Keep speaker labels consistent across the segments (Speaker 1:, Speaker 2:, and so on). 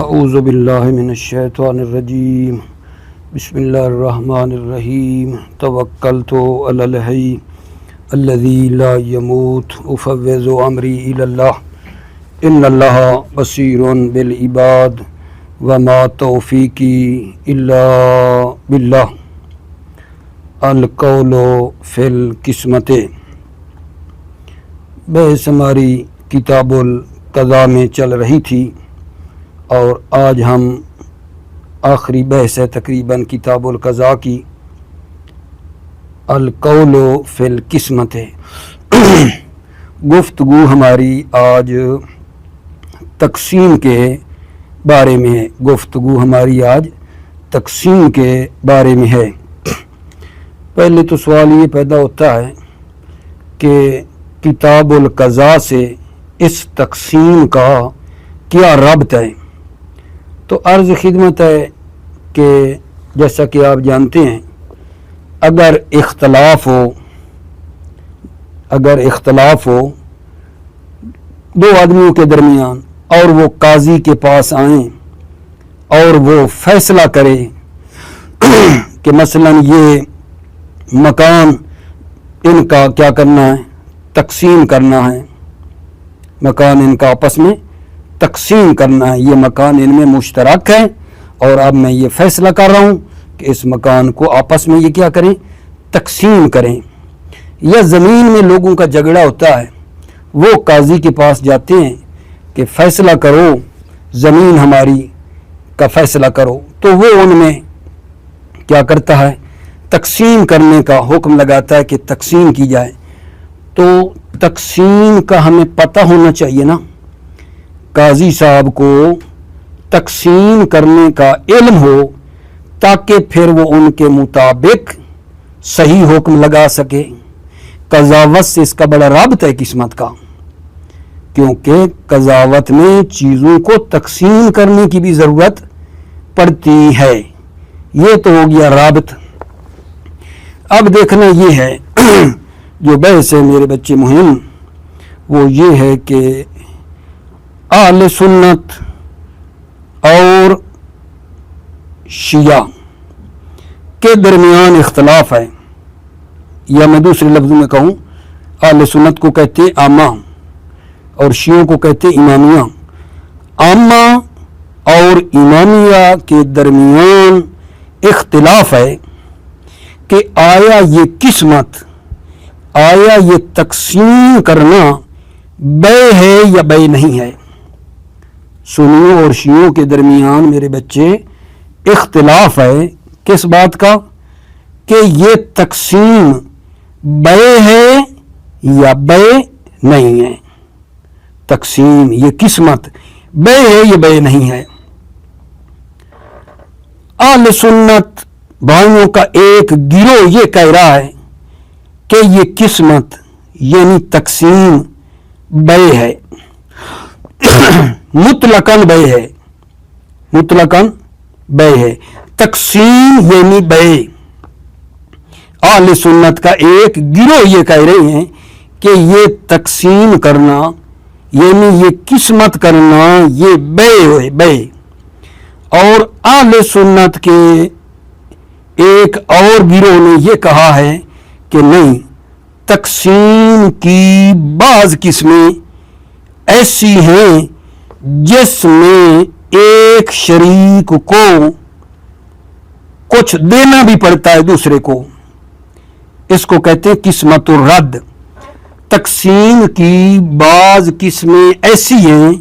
Speaker 1: اعوذ باللہ من الشیطان الرجیم بسم اللہ الرحمن الرحیم توکلت علی الحی الذی لا یموت افوض امری الی اللہ ان اللہ بصیر بالعباد وما توفیقی الا باللہ القول فی القسمت۔ بحث ہماری کتاب القضاء میں چل رہی تھی اور آج ہم آخری بحث ہے تقریباً کتاب القضاء کی، القول فی القسمت ہے۔ گفتگو ہماری آج تقسیم کے بارے میں ہے، گفتگو ہماری آج تقسیم کے بارے میں ہے۔ پہلے تو سوال یہ پیدا ہوتا ہے کہ کتاب القضاء سے اس تقسیم کا کیا ربط ہے؟ تو عرض خدمت ہے کہ جیسا کہ آپ جانتے ہیں، اگر اختلاف ہو دو آدمیوں کے درمیان اور وہ قاضی کے پاس آئیں اور وہ فیصلہ کرے کہ مثلا یہ مکان ان کا کیا کرنا ہے، تقسیم کرنا ہے، مکان ان کا آپس میں تقسیم کرنا ہے، یہ مکان ان میں مشترک ہے اور اب میں یہ فیصلہ کر رہا ہوں کہ اس مکان کو آپس میں یہ کیا کریں، تقسیم کریں۔ یا زمین میں لوگوں کا جھگڑا ہوتا ہے، وہ قاضی کے پاس جاتے ہیں کہ فیصلہ کرو، زمین ہماری کا فیصلہ کرو، تو وہ ان میں کیا کرتا ہے، تقسیم کرنے کا حکم لگاتا ہے کہ تقسیم کی جائے۔ تو تقسیم کا ہمیں پتہ ہونا چاہیے نا، قاضی صاحب کو تقسیم کرنے کا علم ہو تاکہ پھر وہ ان کے مطابق صحیح حکم لگا سکے۔ قضاوت سے اس کا بڑا رابط ہے قسمت کا، کیونکہ قضاوت میں چیزوں کو تقسیم کرنے کی بھی ضرورت پڑتی ہے۔ یہ تو ہو گیا رابط۔ اب دیکھنا یہ ہے جو بحث ہے میرے بچے مہم، وہ یہ ہے کہ اہل سنت اور شیعہ کے درمیان اختلاف ہے، یا میں دوسرے لفظوں میں کہوں، اہل سنت کو کہتے ہیں عامہ اور شیعوں کو کہتے ہیں امامیہ۔ عامہ اور امامیہ کے درمیان اختلاف ہے کہ آیا یہ قسمت، آیا یہ تقسیم کرنا بے ہے یا بے نہیں ہے۔ سنیوں اور شیعوں کے درمیان میرے بچے اختلاف ہے کس بات کا، کہ یہ تقسیم بے ہے یا بے نہیں ہے، تقسیم یہ قسمت بے ہے یا بے نہیں ہے۔ اہل سنت بھائیوں کا ایک گروہ یہ کہہ رہا ہے کہ یہ قسمت یعنی تقسیم بے ہے، مطلقاً بے ہے، مطلقاً بے ہے، تقسیم یعنی بے۔ اہل سنت کا ایک گروہ یہ کہہ رہے ہیں کہ یہ تقسیم کرنا یعنی یہ قسمت کرنا یہ بے ہے، بے۔ اور اہل سنت کے ایک اور گروہ نے یہ کہا ہے کہ نہیں، تقسیم کی بعض قسمیں ایسی ہیں جس میں ایک شریک کو کچھ دینا بھی پڑتا ہے دوسرے کو، اس کو کہتے ہیں قسمت الرد۔ تقسیم کی بعض قسمیں ایسی ہیں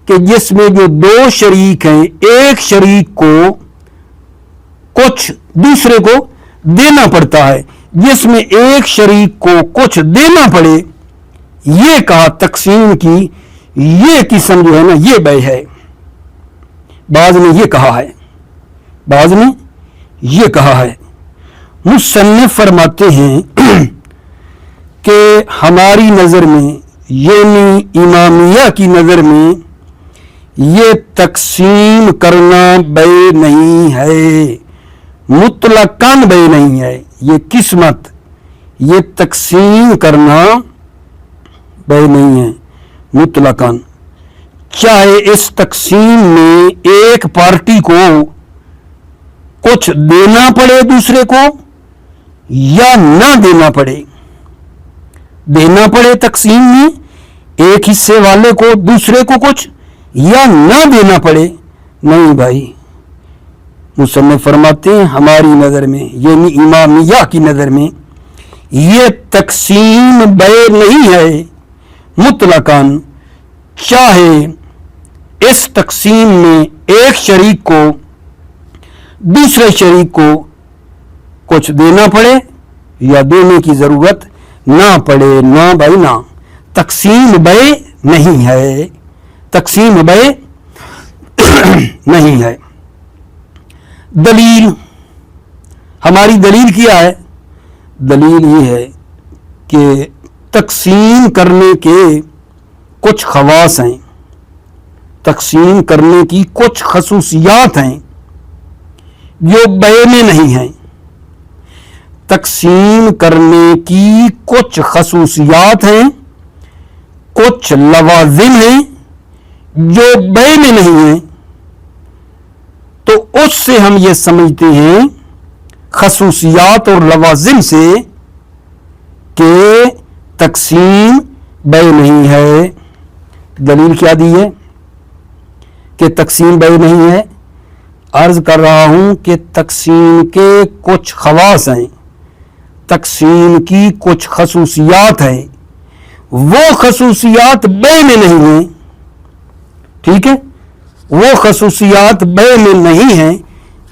Speaker 1: کہ جس میں جو دو شریک ہیں، ایک شریک کو کچھ دوسرے کو دینا پڑتا ہے، جس میں ایک شریک کو کچھ دینا پڑے، یہ کہا تقسیم کی یہ قسم جو ہے نا یہ بے ہے۔ بعض نے یہ کہا ہے، بعض نے یہ کہا ہے۔ مصنف فرماتے ہیں کہ ہماری نظر میں یعنی امامیہ کی نظر میں یہ تقسیم کرنا بے نہیں ہے، مطلقاً بے نہیں ہے۔ یہ قسمت، یہ تقسیم کرنا بے نہیں ہے مطلقاً، چاہے اس تقسیم میں ایک پارٹی کو کچھ دینا پڑے دوسرے کو یا نہ دینا پڑے. دینا پڑے تقسیم میں ایک حصے والے کو دوسرے کو کچھ یا نہ دینا پڑے. نہیں بھائی، مصنف فرماتے ہیں ہماری نظر میں یعنی امامیہ کی نظر میں یہ تقسیم بے نہیں ہے مطلقاً. چاہے اس تقسیم میں ایک شریک کو دوسرے شریک کو کچھ دینا پڑے یا دینے کی ضرورت نہ پڑے. نہ بھائی نہ، تقسیم بے نہیں ہے، تقسیم بے نہیں ہے. دلیل، ہماری دلیل کیا ہے؟ دلیل یہ ہے کہ تقسیم کرنے کے کچھ خواص ہیں، تقسیم کرنے کی کچھ خصوصیات ہیں جو بے میں نہیں ہیں. تقسیم کرنے کی کچھ خصوصیات ہیں، کچھ لوازم ہیں جو بے میں نہیں ہیں. تو اس سے ہم یہ سمجھتے ہیں خصوصیات اور لوازم سے کہ تقسیم بے نہیں ہے. دلیل کیا دی ہے کہ تقسیم بے نہیں ہے؟ عرض کر رہا ہوں کہ تقسیم کے کچھ خواص ہیں، تقسیم کی کچھ خصوصیات ہیں، وہ خصوصیات بے میں نہیں ہیں. ٹھیک ہے، وہ خصوصیات بے میں نہیں ہیں.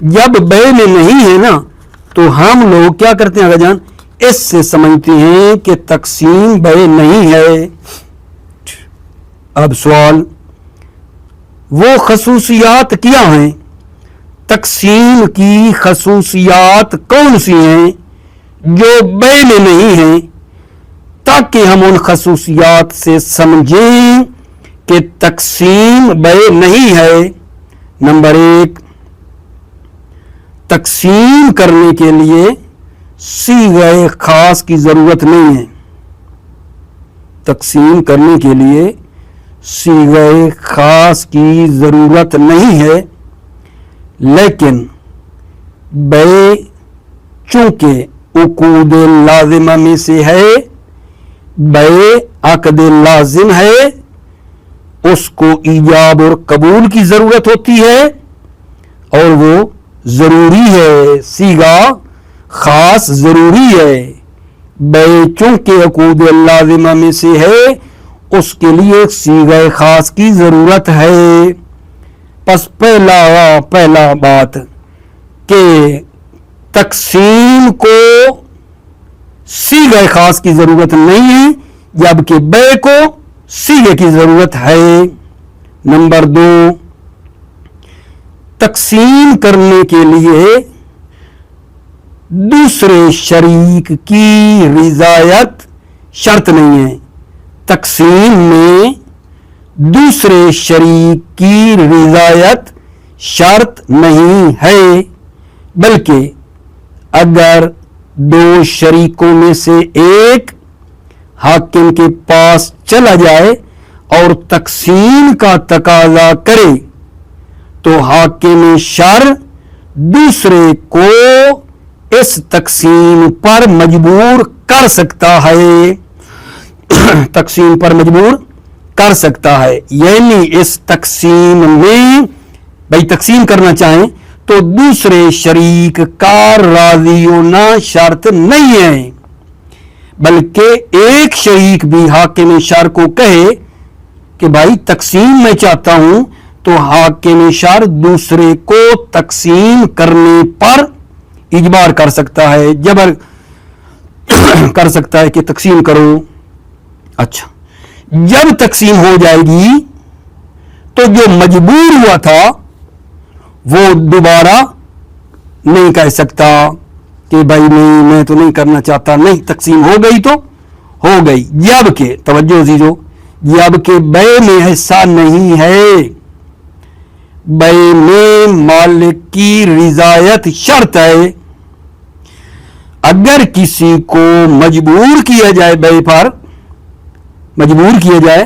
Speaker 1: جب بے میں نہیں ہے نا تو ہم لوگ کیا کرتے ہیں جان؟ اس سے سمجھتے ہیں کہ تقسیم بے نہیں ہے. اب سوال، وہ خصوصیات کیا ہیں؟ تقسیم کی خصوصیات کون سی ہیں جو بے میں نہیں ہیں، تاکہ ہم ان خصوصیات سے سمجھیں کہ تقسیم بے نہیں ہے. نمبر 1، تقسیم کرنے کے لیے صیغہ خاص کی ضرورت نہیں ہے. تقسیم کرنے کے لیے صیغہ خاص کی ضرورت نہیں ہے، لیکن بے چونکہ عقود لازمہ میں سے ہے، بے عقد لازم ہے، اس کو ایجاب اور قبول کی ضرورت ہوتی ہے اور وہ ضروری ہے. صیغہ خاص ضروری ہے. بے چونکہ عقود لازمہ میں سے ہے، اس کے لیے صیغہ خاص کی ضرورت ہے. پس پہلا بات کہ تقسیم کو صیغہ خاص کی ضرورت نہیں ہے، جبکہ بے کو صیغے کی ضرورت ہے. نمبر 2، تقسیم کرنے کے لیے دوسرے شریک کی رضایت شرط نہیں ہے. تقسیم میں دوسرے شریک کی رضایت شرط نہیں ہے، بلکہ اگر دو شریکوں میں سے ایک حاکم کے پاس چلا جائے اور تقسیم کا تقاضا کرے تو حاکم شرع دوسرے کو اس تقسیم پر مجبور کر سکتا ہے. تقسیم پر مجبور کر سکتا ہے، یعنی اس تقسیم میں بھائی تقسیم کرنا چاہیں تو دوسرے شریک کا راضی ہونا شرط نہیں ہے، بلکہ ایک شریک بھی حاکم شرع کو کہے کہ بھائی تقسیم میں چاہتا ہوں، تو حاکم شرع دوسرے کو تقسیم کرنے پر اجبار کر سکتا ہے، جبر کر سکتا ہے کہ تقسیم کرو. اچھا، جب تقسیم ہو جائے گی تو جو مجبور ہوا تھا وہ دوبارہ نہیں کہہ سکتا کہ بھائی نہیں میں تو نہیں کرنا چاہتا، نہیں تقسیم ہو گئی تو ہو گئی. جبکہ توجہ عزیزو، جبکہ بے میں ایسا نہیں ہے. بے میں مالک کی رضایت شرط ہے. اگر کسی کو مجبور کیا جائے بے پر، مجبور کیا جائے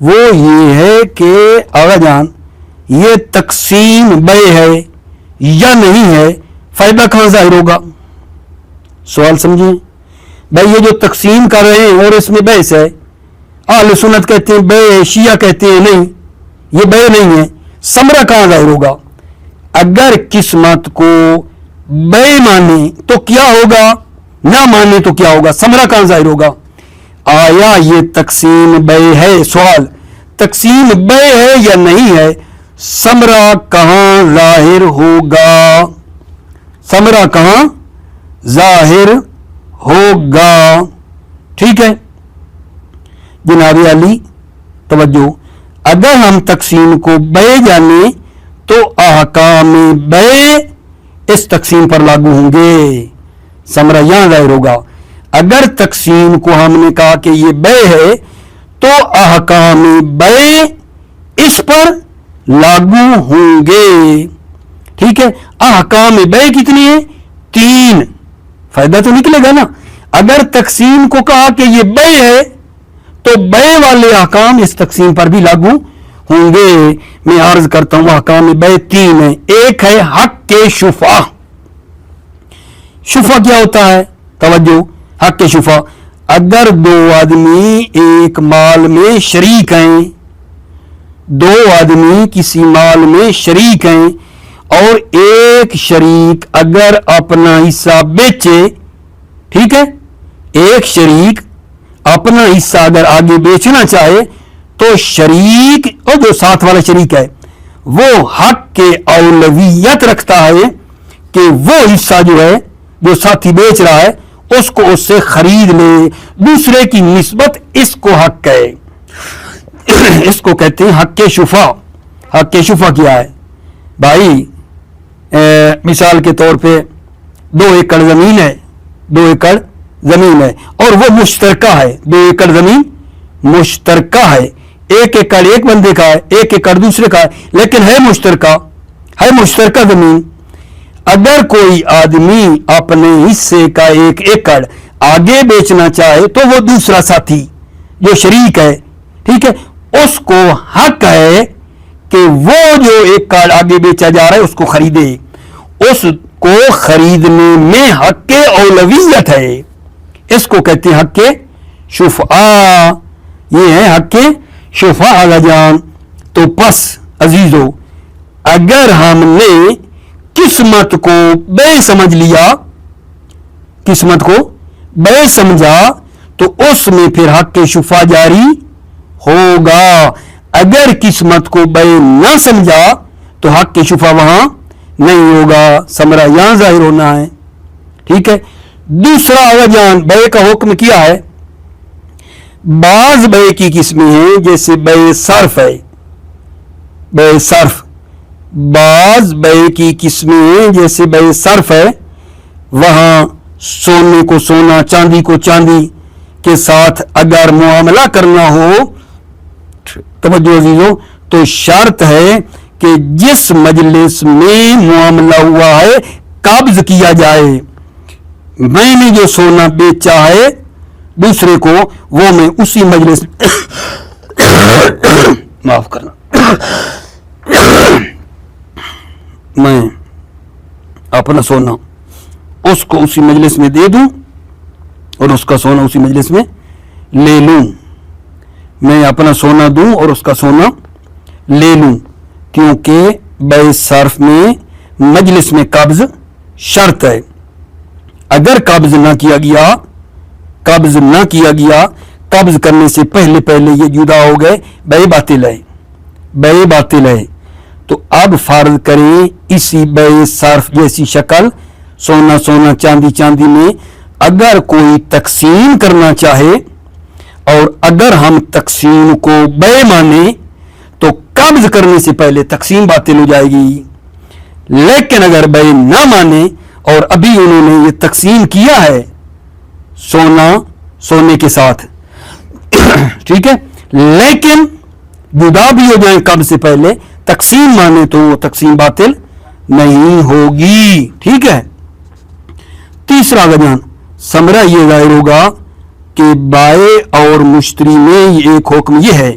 Speaker 1: وہ یہ ہے کہ آغا جان یہ تقسیم بے ہے یا نہیں ہے، فائدہ کہاں ظاہر ہوگا؟ سوال سمجھیں بھائی، یہ جو تقسیم کر رہے ہیں اور اس میں بحث ہے، اہل سنت کہتے ہیں بے ہے، شیعہ کہتے ہیں نہیں یہ بے نہیں ہے، ثمرہ کہاں ظاہر ہوگا؟ اگر قسمت کو بے مانے تو کیا ہوگا، نہ مانے تو کیا ہوگا، ثمرہ کہاں ظاہر ہوگا؟ آیا یہ تقسیم بے ہے، سوال تقسیم بے ہے یا نہیں ہے، ثمرہ کہاں ظاہر ہوگا؟ ثمرہ کہاں ظاہر ہوگا؟ ٹھیک ہے جناب علی توجہ، اگر ہم تقسیم کو بے جانیں تو احکام بے اس تقسیم پر لاگو ہوں گے، ثمرہ یہاں ظاہر ہوگا۔ اگر تقسیم کو ہم نے کہا کہ یہ بے ہے تو احکام بے اس پر لاگو ہوں گے، ٹھیک ہے۔ احکام بے کتنی ہیں؟ 3، فائدہ تو نکلے گا نا۔ اگر تقسیم کو کہا کہ یہ بے ہے تو بے والے احکام اس تقسیم پر بھی لاگو ہوں گے۔ میں عرض کرتا ہوں احکام بے 3 ہیں۔ ایک ہے حق کے شفع۔ شفع کیا ہوتا ہے؟ توجہ، حق کے شفع، اگر 2 آدمی ایک مال میں شریک ہیں، 2 آدمی کسی مال میں شریک ہیں اور ایک شریک اگر اپنا حصہ بیچے، ٹھیک ہے، ایک شریک اپنا حصہ اگر آگے بیچنا چاہے تو شریک اور جو ساتھ والا شریک ہے وہ حق کے اولویت رکھتا ہے کہ وہ حصہ جو ہے جو ساتھی بیچ رہا ہے اس کو اس سے خرید لے، دوسرے کی نسبت اس کو حق ہے، اس کو کہتے ہیں حق کے شفع۔ حق کے شفع کیا ہے بھائی؟ مثال کے طور پہ 2 ایکڑ زمین ہے، 2 ایکڑ زمین ہے اور وہ مشترکہ ہے، 2 ایکڑ زمین مشترکہ ہے، 1 ایکڑ ایک بندے کا ہے، 1 ایکڑ دوسرے کا ہے، لیکن ہے مشترکہ زمین۔ اگر کوئی آدمی اپنے حصے کا 1 ایکڑ آگے بیچنا چاہے تو وہ دوسرا ساتھی جو شریک ہے، ٹھیک ہے، اس کو حق ہے کہ وہ جو 1 ایکڑ آگے بیچا جا رہا ہے اس کو خریدے، اس کو خریدنے میں حق کے اولویت ہے، اس کو کہتے ہیں حق کے شفع۔ یہ ہے حق کے شفع آغا جان۔ تو پس عزیزو، اگر ہم نے قسمت کو بے سمجھ لیا، قسمت کو بے سمجھا تو اس میں پھر حق کے شفع جاری ہوگا۔ اگر قسمت کو بے نہ سمجھا تو حق کے شفع وہاں نہیں ہوگا، ثمرہ یہاں ظاہر ہونا ہے، ٹھیک ہے۔ دوسرا آغا جان بے کا حکم کیا ہے؟ بعض بے کی قسمیں ہیں جیسے بے صرف ہے، بے صرف، بعض بے کی قسمیں ہیں جیسے بے صرف ہے، وہاں سونے کو سونا، چاندی کو چاندی کے ساتھ اگر معاملہ کرنا ہو، توجہ عزیزوں، تو شرط ہے کہ جس مجلس میں معاملہ ہوا ہے قبض کیا جائے۔ میں نے جو سونا بیچا ہے دوسرے کو، وہ میں اسی مجلس معاف کرنا، میں اپنا سونا اس کو اسی مجلس میں دے دوں اور اس کا سونا اسی مجلس میں لے لوں، میں اپنا سونا دوں اور اس کا سونا لے لوں، کیونکہ بے صرف میں مجلس میں قبض شرط ہے۔ اگر قبض نہ کیا گیا، قبض کرنے سے پہلے یہ جدا ہو گئے، بے باطل ہے۔ تو اب فرض کریں اسی بے صرف جیسی شکل، سونا سونا، چاندی چاندی میں اگر کوئی تقسیم کرنا چاہے اور اگر ہم تقسیم کو بے مانیں تو قبض کرنے سے پہلے تقسیم باطل ہو جائے گی، لیکن اگر بے نہ مانے اور ابھی انہوں نے یہ تقسیم کیا ہے سونا سونے کے ساتھ، ٹھیک ہے، لیکن جدا بھی ہو جائیں قبض سے پہلے، تقسیم مانے تو وہ تقسیم باطل نہیں ہوگی، ٹھیک ہے۔ تیسرا وجہان ثمرہ یہ ظاہر ہوگا کہ بائع اور مشتری میں ایک حکم یہ ہے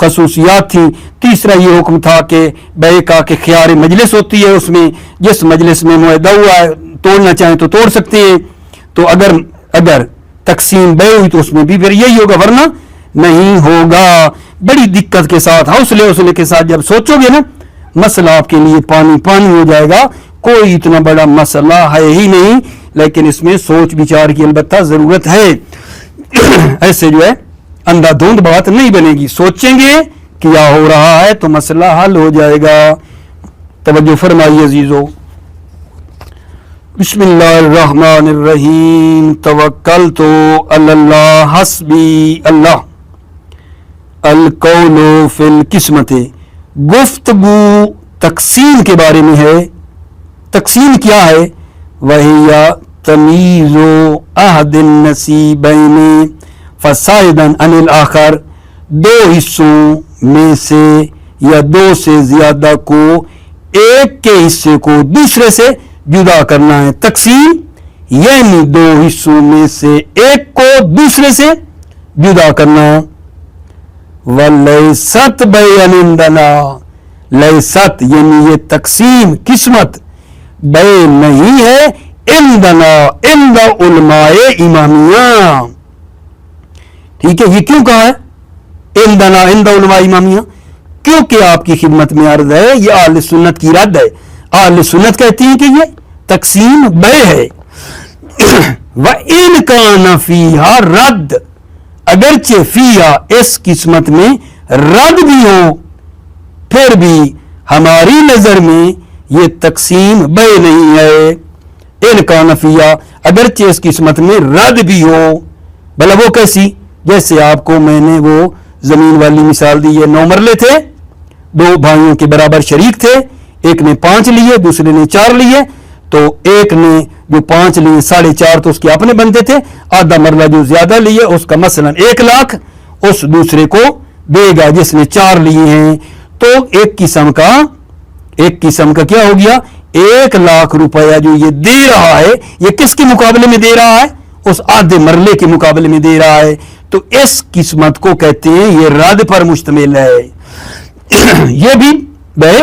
Speaker 1: خصوصیات تھیں. تیسرا یہ حکم تھا کہ بے کا کہ خیار مجلس ہوتی ہے, اس میں جس مجلس میں معاہدہ ہوا ہے توڑنا چاہیں تو توڑ سکتے ہیں. تو اگر تقسیم بے ہوئی تو اس میں بھی پھر یہی ہوگا, ورنہ نہیں ہوگا. بڑی دقت کے ساتھ حوصلے کے ساتھ جب سوچو گے نا, مسئلہ آپ کے لیے پانی ہو جائے گا. کوئی اتنا بڑا مسئلہ ہے ہی نہیں, لیکن اس میں سوچ بچار کی البتہ ضرورت ہے. ایسے جو ہے اندھا دھند بات نہیں بنے گی, سوچیں گے کیا ہو رہا ہے تو مسئلہ حل ہو جائے گا. توجہ فرمائیے عزیزو. بسم اللہ الرحمن الرحیم. توکلت علی اللہ حسبی اللہ. القول فی القسمت, گفتگو تقسیم کے بارے میں ہے. تقسیم کیا ہے؟ وہی تمیز احد النصیبین فصاعدا عن الاخر, دو حصوں میں سے یا دو سے زیادہ کو ایک کے حصے کو دوسرے سے جدا کرنا ہے. تقسیم یعنی دو حصوں میں سے ایک کو دوسرے سے جدا کرنا. وَلَيْسَتْ بَيْعًا عِندَنَا, لیست یعنی یہ تقسیم قسمت بے نہیں ہے عندنا عند علماء امامیہ. ٹھیک ہے, یہ کیوں کہا ہے عندنا عند علماء امامیہ؟ کیونکہ آپ کی خدمت میں عرض ہے یہ اہل سنت کی رد ہے. اہل سنت کہتی ہیں کہ یہ تقسیم بے ہے. وَإِنْ كَانَ فِيهَا رد, اگرچہ فیہا اس قسمت میں رد بھی ہو, پھر بھی ہماری نظر میں یہ تقسیم بے نہیں ہے. ان کان فیہا, اگرچہ اس قسمت میں رد بھی ہو. بھلا وہ کیسی؟ جیسے آپ کو میں نے وہ زمین والی مثال دی, یہ 9 مرلے تھے, 2 بھائیوں کے برابر شریک تھے, ایک نے 5 لیے دوسرے نے 4 لیے. تو ایک نے جو 5 لیے 4.5 تو اس کے اپنے بنتے تھے, آدھا مرلہ جو زیادہ لیے اس کا مثلا 1 لاکھ اس دوسرے کو دے گا جس نے 4 لیے ہیں. تو ایک قسم کا کیا ہو گیا, 1 لاکھ روپیہ جو یہ دے رہا ہے یہ کس کے مقابلے میں دے رہا ہے؟ اس آدھے مرلے کے مقابلے میں دے رہا ہے. تو اس قسمت کو کہتے ہیں یہ رد پر مشتمل ہے. یہ بھی بے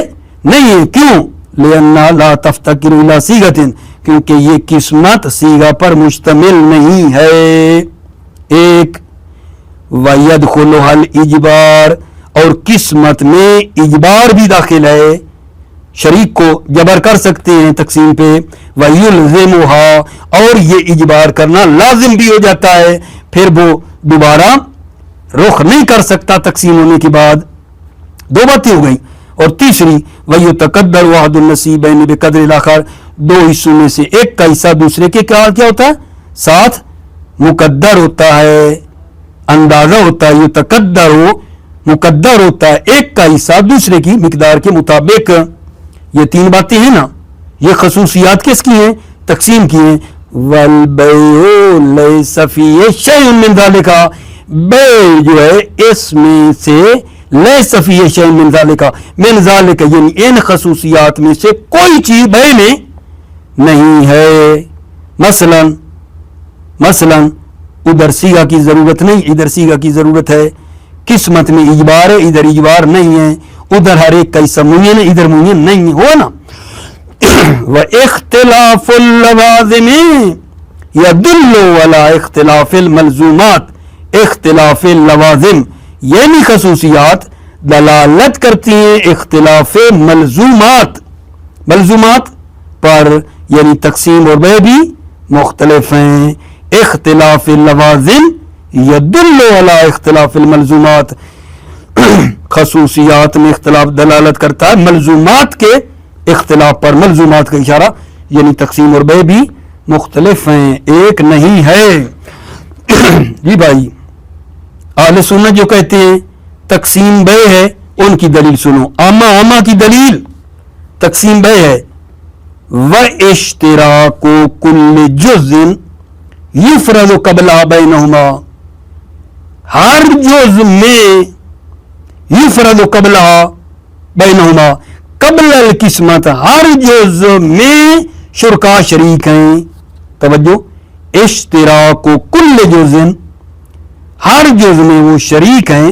Speaker 1: نہیں ہے. کیوں؟ لِأَنَّا لَا تَفْتَقِرُ إِلَىٰ صِيغَةٍ, کیونکہ یہ قسمت صیغہ پر مشتمل نہیں ہے. ایک وَيَدْخُلُهَا الْإِجْبَارُ, اور قسمت میں اجبار بھی داخل ہے. شریک کو جبر کر سکتے ہیں تقسیم پہ. وَيُلْزِمُهَا, اور یہ اجبار کرنا لازم بھی ہو جاتا ہے, پھر وہ دوبارہ رخ نہیں کر سکتا تقسیم ہونے کے بعد. 2 باتیں ہو گئی. اور تیسری وَيُتَقَدَّرُ وَحْدُ النَّصِيبَيْنِ بِقَدْرِ الْآخَرِ, 2 حصوں میں سے ایک کا حصہ دوسرے کے کیا ہوتا ہے؟ ساتھ مقدر ہوتا ہے, اندازہ ہوتا ہے. یتقدر مقدر ہوتا ہے, ایک کا حصہ دوسرے کی مقدار کے مطابق. یہ 3 باتیں ہیں نا, یہ خصوصیات کس کی ہیں؟ تقسیم کی ہیں. وَالْبَيْعُ لَيْسَ فِيهِ شَيْءٌ مِّن ذَلِكَ, بے جو ہے اس میں سے لَيْسَ فِيهِ شَيْءٌ مِّن ذَلِكَ یعنی ان خصوصیات میں سے کوئی چیز بے میں نہیں ہے. مثلا ادھر صیغہ کی ضرورت نہیں, ادھر صیغہ کی ضرورت ہے. قسمت میں اجبار ہے, ادھر اجبار نہیں ہے. ادھر ہر ایک کا حصہ معین ہے, ادھر معین نہیں ہے. ہو نا. وَإِخْتِلَافُ اللَّوَازِمِ يَدُلُّ عَلَىٰ اِخْتِلَافِ الْمَلْزُومَاتِ, اختلاف اللوازم یعنی خصوصیات دلالت کرتی ہیں اختلاف ملزومات پر, یعنی تقسیم اور بے بھی مختلف ہیں. اختلاف اللوازم یدل علی اختلاف الملزومات, خصوصیات میں اختلاف دلالت کرتا ہے ملزومات کے اختلاف پر. ملزومات کا اشارہ یعنی تقسیم اور بے بھی مختلف ہیں, ایک نہیں ہے. جی بھائی, اہل سنت جو کہتے ہیں تقسیم بے ہے ان کی دلیل سنو. عامہ کی دلیل تقسیم بے ہے. وَإِشْتِرَاكُ كُلِّ جُزٍ يُفْرَضُ قَبْلَ بَيْنَهُمَا, ہر جز میں یفرد قبل بینہما, قبل القسمت, ہر جز میں شرکا شریک ہیں. توجہ, اشتراک کل جز, ہر جز میں وہ شریک ہیں.